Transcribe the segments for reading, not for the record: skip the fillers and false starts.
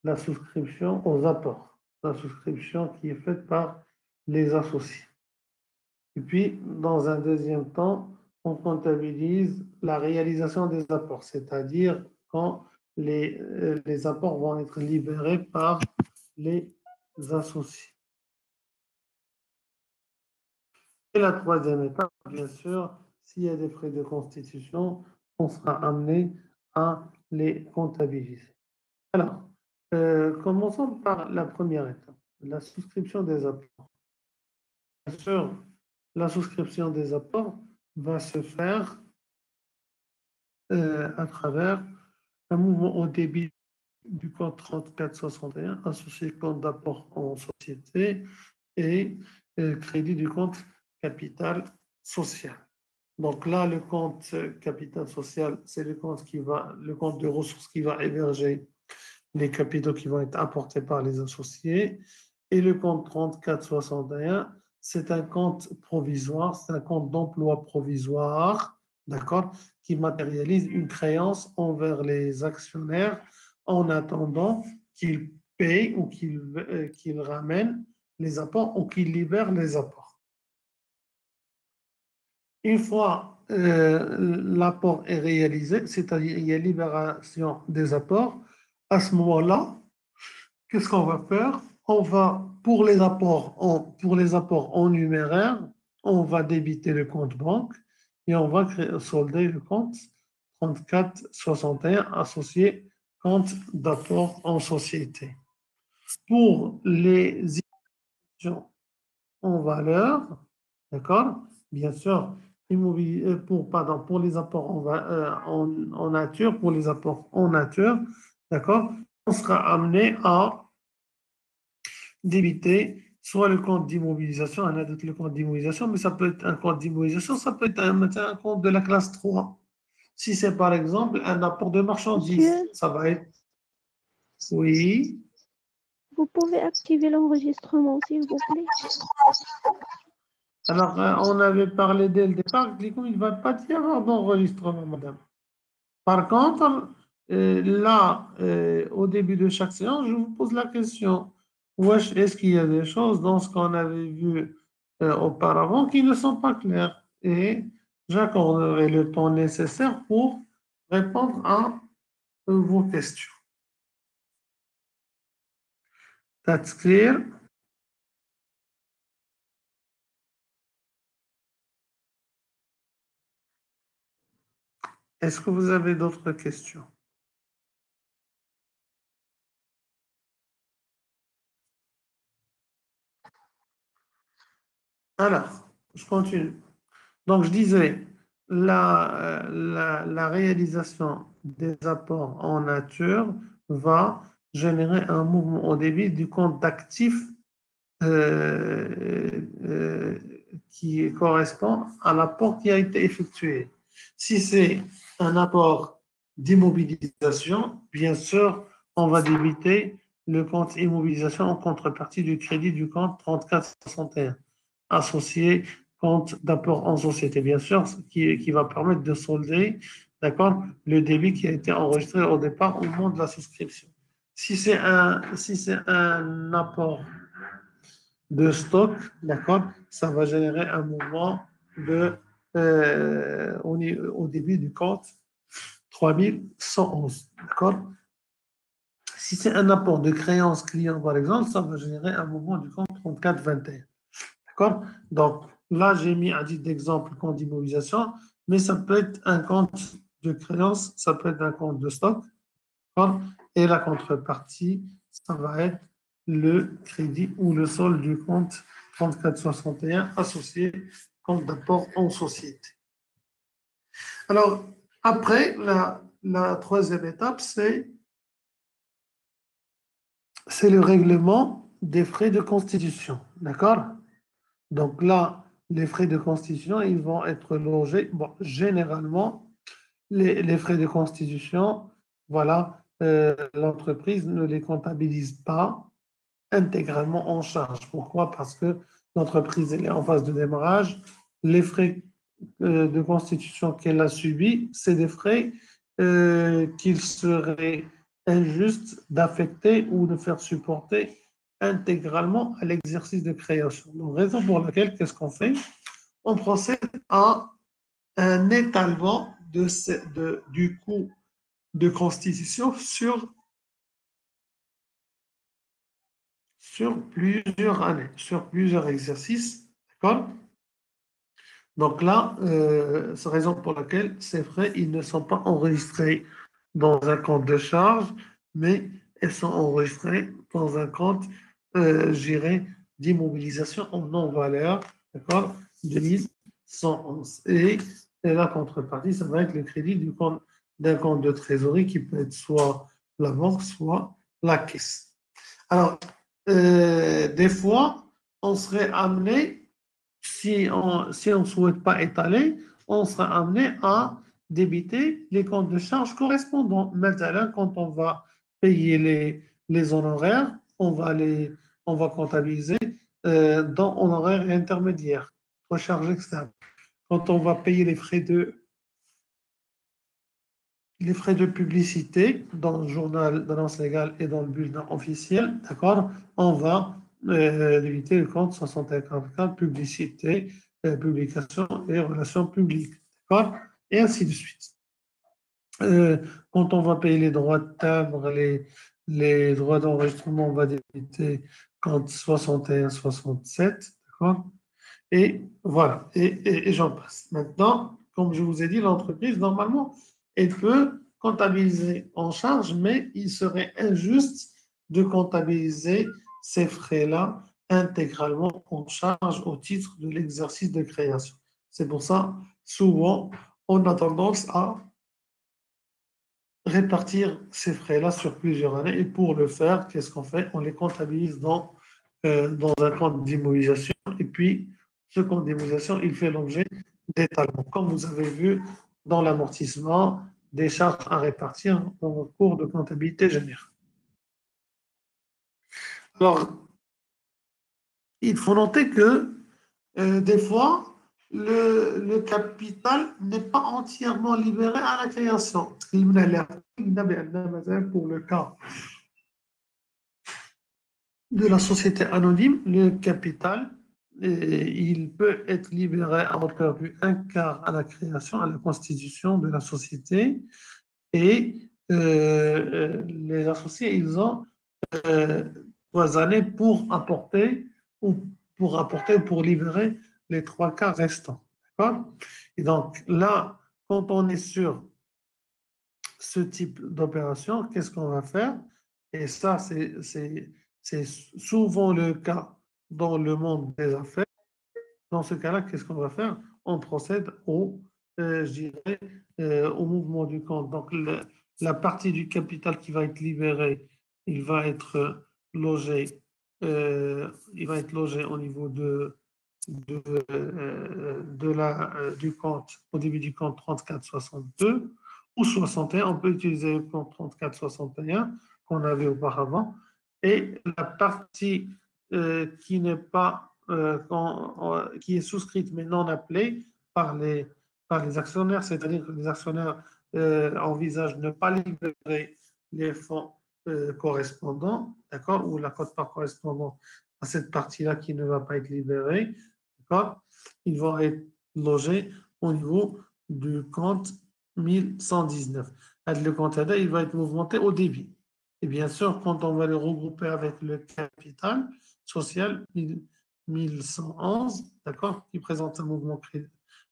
la souscription aux apports, la souscription qui est faite par les associés. Et puis, dans un deuxième temps, on comptabilise la réalisation des apports, c'est-à-dire quand les apports vont être libérés par les associés. Et la troisième étape, bien sûr, s'il y a des frais de constitution, on sera amené à les comptabiliser. Alors, commençons par la première étape, la souscription des apports. Bien sûr, la souscription des apports va se faire à travers un mouvement au débit du compte 3461, associé compte d'apport en société et crédit du compte capital social. Donc là, le compte capital social, c'est le compte de ressources qui va héberger les capitaux qui vont être apportés par les associés. Et le compte 3461, c'est un compte provisoire, c'est un compte d'emploi provisoire, d'accord, qui matérialise une créance envers les actionnaires en attendant qu'ils payent ou qu'ils ramènent les apports ou qu'ils libèrent les apports. Une fois l'apport est réalisé, c'est-à-dire il y a libération des apports, à ce moment-là, qu'est-ce qu'on va faire? On va, pour les apports en numéraire, on va débiter le compte banque et on va solder le compte 3461 associé compte d'apport en société. Pour les institutions en valeur, d'accord? Bien sûr, pour les apports en nature, pour les apports en nature, d'accord? On sera amené à débiter soit le compte d'immobilisation, on a d'autres le compte d'immobilisation, mais ça peut être un compte d'immobilisation, ça peut être un compte de la classe 3. Si c'est par exemple un apport de marchandises, Monsieur, ça va être oui. vous pouvez activer l'enregistrement, s'il vous plaît. Alors, on avait parlé dès le départ, il ne va pas y avoir d'enregistrement, madame. Par contre, là, au début de chaque séance, je vous pose la question, est-ce qu'il y a des choses dans ce qu'on avait vu auparavant qui ne sont pas claires? Et j'accorderai le temps nécessaire pour répondre à vos questions. That's clear? Est-ce que vous avez d'autres questions? Alors, je continue. Donc, je disais, la réalisation des apports en nature va générer un mouvement au débit du compte d'actifs qui correspond à l'apport qui a été effectué. Si c'est un apport d'immobilisation, bien sûr, on va débiter le compte immobilisation en contrepartie du crédit du compte 3461 associé compte d'apport en société, bien sûr, qui va permettre de solder, d'accord, le débit qui a été enregistré au départ au moment de la souscription. Si c'est un apport de stock, d'accord, ça va générer un mouvement au début du compte 3111, d'accord. Si c'est un apport de créance client, par exemple, ça va générer un mouvement du compte 3421. D'accord? Donc, là, j'ai mis à titre d'exemple compte d'immobilisation, mais ça peut être un compte de créance, ça peut être un compte de stock. Et la contrepartie, ça va être le crédit ou le solde du compte 3461 associé compte d'apport en société. Alors, après, la troisième étape, c'est le règlement des frais de constitution. D'accord? Donc là, les frais de constitution, ils vont être logés. Bon, généralement, les frais de constitution, voilà, l'entreprise ne les comptabilise pas intégralement en charge. Pourquoi? Parce que l'entreprise elle est en phase de démarrage. Les frais de constitution qu'elle a subis, c'est des frais qu'il serait injuste d'affecter ou de faire supporter intégralement à l'exercice de création. Donc, raison pour laquelle, qu'est-ce qu'on fait? On procède à un étalement du coût de constitution sur plusieurs années, sur plusieurs exercices. D'accord? Donc là, c'est la raison pour laquelle ces frais, ils ne sont pas enregistrés dans un compte de charge, mais ils sont enregistrés dans un compte, je dirais, d'immobilisation en non-valeur, d'accord, 2111. Et la contrepartie, ça va être le crédit d'un compte de trésorerie qui peut être soit la banque, soit la caisse. Alors, des fois, on serait amené si on ne souhaite pas étaler, on sera amené à débiter les comptes de charges correspondants. Maintenant, quand on va payer les honoraires, on va comptabiliser dans honoraires intermédiaires, recharge externe. Quand on va payer les frais de publicité dans le journal d'annonce légale et dans le bulletin officiel, d'accord, on va limiter le compte 6144, publicité, publication et relations publiques, d'accord, et ainsi de suite. Quand on va payer les droits de timbre, les droits d'enregistrement, on va débiter compte 6167, d'accord, et voilà, et j'en passe. Maintenant, comme je vous ai dit, l'entreprise, normalement, elle peut comptabiliser en charge, mais il serait injuste de comptabiliser ces frais-là intégralement en charge au titre de l'exercice de création. C'est pour ça, souvent, on a tendance à répartir ces frais-là sur plusieurs années. Et pour le faire, qu'est-ce qu'on fait? On les comptabilise dans un compte d'immobilisation. Et puis, ce compte d'immobilisation, il fait l'objet d'étalement. Comme vous avez vu dans l'amortissement, des charges à répartir dans le cours de comptabilité générale. Alors, il faut noter que des fois, le capital n'est pas entièrement libéré à la création. Pour le cas de la société anonyme, le capital, il peut être libéré à hauteur du un quart à la création, à la constitution de la société. Et les associés, ils ont 3 années pour apporter pour libérer les 3 quarts restants. D'accord? Et donc là, quand on est sur ce type d'opération, qu'est-ce qu'on va faire? Et ça, c'est souvent le cas dans le monde des affaires. Dans ce cas-là, qu'est-ce qu'on va faire? On procède je dirais, au mouvement du compte. Donc, la partie du capital qui va être libérée, il va être logé, il va être logé au niveau du compte, au début du compte 3462 ou 61. On peut utiliser le compte 3461 qu'on avait auparavant. Et la partie qui n'est pas, qui est souscrite mais non appelée par les actionnaires, c'est-à-dire que les actionnaires envisagent de ne pas libérer les fonds correspondants, d'accord, ou la cote-part correspondant à cette partie-là qui ne va pas être libérée, d'accord, ils vont être logés au niveau du compte 1119. Le compte ADA, il va être mouvementé au débit. Et bien sûr, quand on va le regrouper avec le capital social 1111, d'accord, qui présente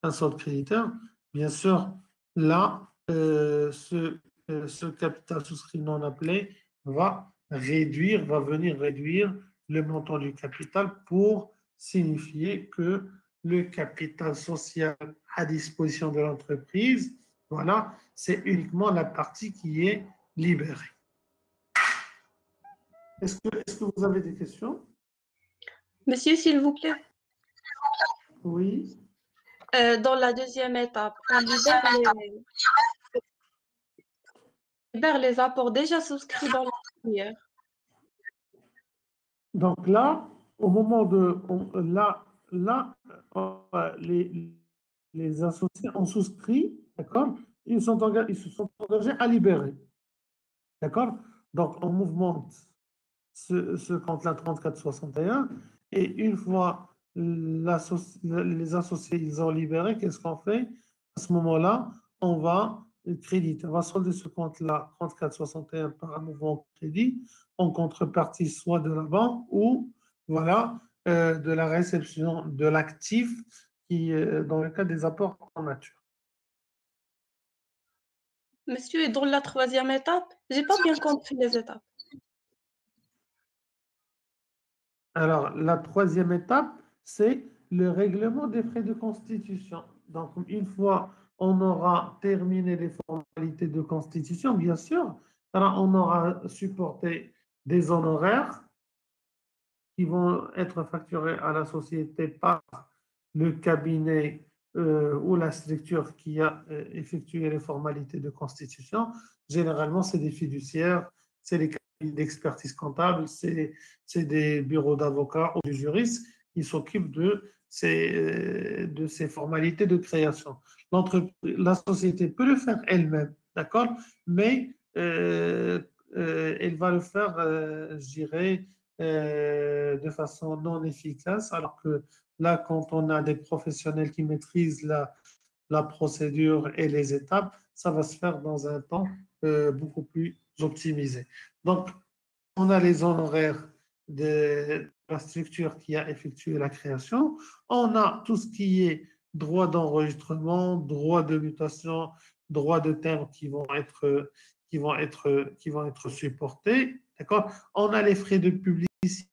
un solde créditeur, bien sûr, là, ce capital souscrit non appelé va venir réduire le montant du capital pour signifier que le capital social à disposition de l'entreprise, voilà, c'est uniquement la partie qui est libérée. Est-ce que vous avez des questions? Monsieur, s'il vous plaît, Oui. dans la deuxième étape, on libère les apports déjà souscrits dans la première. Donc là, au moment de... les associés ont souscrit, d'accord? Ils se sont engagés à libérer. D'accord? Donc, on mouvemente ce compte-là 3461 et une fois les associés ils ont libéré, qu'est-ce qu'on fait? À ce moment-là, on va créditer, on va solder ce compte-là 3461 par un mouvement crédit en contrepartie soit de la banque ou voilà, de la réception de l'actif qui, dans le cas des apports en nature. Monsieur, et dans la troisième étape, j'ai pas bien compris les étapes. Alors, la troisième étape, c'est le règlement des frais de constitution. Donc, une fois on aura terminé les formalités de constitution, bien sûr, alors on aura supporté des honoraires qui vont être facturés à la société par le cabinet ou la structure qui a effectué les formalités de constitution. Généralement, c'est des fiduciaires, c'est les cabinets d'expertise comptable, c'est des bureaux d'avocats ou de juristes qui s'occupent de ces formalités de création. La société peut le faire elle-même, d'accord, mais elle va le faire, je dirais, de façon non efficace, alors que là, quand on a des professionnels qui maîtrisent la procédure et les étapes, ça va se faire dans un temps beaucoup plus optimisé. Donc, on a les honoraires de la structure qui a effectué la création, on a tout ce qui est droit d'enregistrement, droit de mutation, droit de terme qui vont être supportés, d'accord? On a les frais de publicité